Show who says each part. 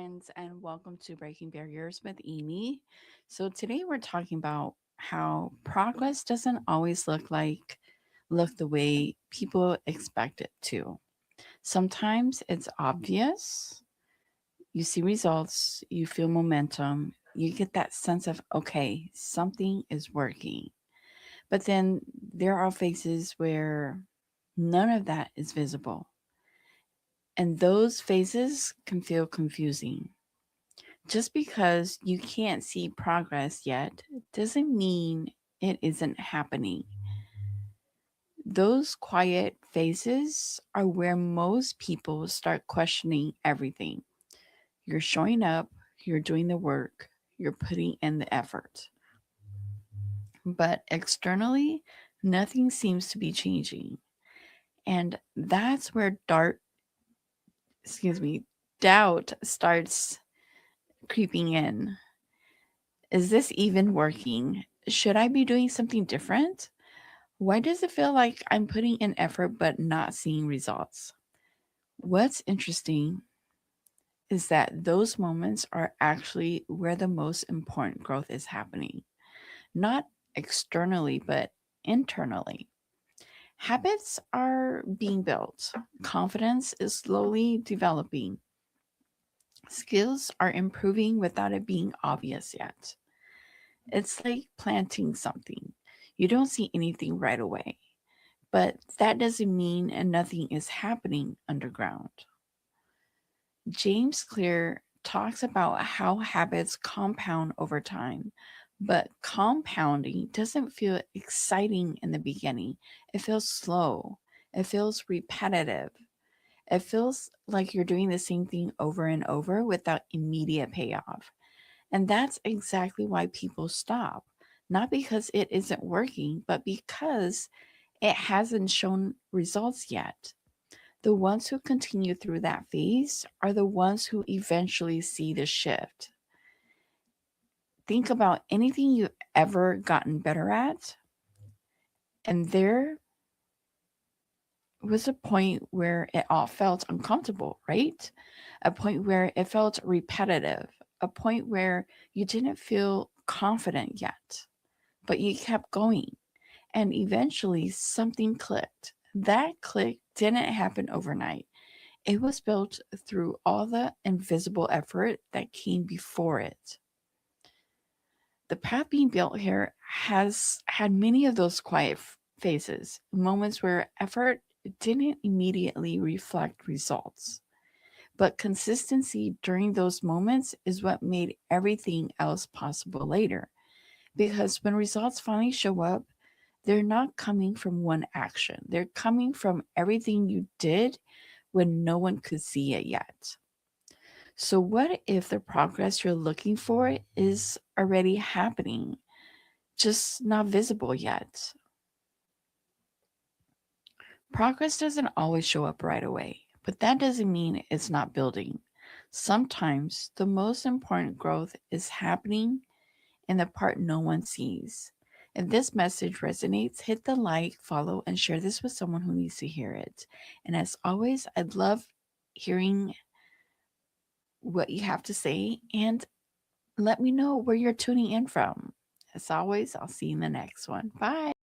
Speaker 1: friends, and welcome to Breaking Barriers with Amy. So, today we're talking about how progress doesn't always look the way people expect it to. Sometimes it's obvious, you see results, you feel momentum, you get that sense of, okay, something is working. But then there are phases where none of that is visible. And those phases can feel confusing. Just because you can't see progress yet doesn't mean it isn't happening. Those quiet phases are where most people start questioning everything. You're showing up, you're doing the work, you're putting in the effort. But externally, nothing seems to be changing. And that's where excuse me, doubt starts creeping in. Is this even working? Should I be doing something different? Why does it feel like I'm putting in effort but not seeing results? What's interesting is that those moments are actually where the most important growth is happening, not externally, but internally. Habits are being built, confidence is slowly developing, skills are improving without it being obvious yet. It's like planting something. You don't see anything right away, but that doesn't mean nothing is happening underground. James Clear talks about how habits compound over time, but compounding doesn't feel exciting in the beginning. It feels slow, it feels repetitive. It feels like you're doing the same thing over and over without immediate payoff. And that's exactly why people stop. Not because it isn't working, but because it hasn't shown results yet. The ones who continue through that phase are the ones who eventually see the shift. Think about anything you've ever gotten better at, and there was a point where it all felt uncomfortable, right? A point where it felt repetitive, a point where you didn't feel confident yet, but you kept going. And eventually something clicked. That click didn't happen overnight. It was built through all the invisible effort that came before it. The path being built here has had many of those quiet phases, moments where effort didn't immediately reflect results. But consistency during those moments is what made everything else possible later. Because when results finally show up, they're not coming from one action. They're coming from everything you did when no one could see it yet. So, what if the progress you're looking for is already happening, just not visible yet? Progress doesn't always show up right away, but that doesn't mean it's not building. Sometimes the most important growth is happening in the part no one sees. If this message resonates, hit the like, follow, and share this with someone who needs to hear it. And as always, I'd love hearing what you have to say and let me know where you're tuning in from. As always, I'll see you in the next one. Bye.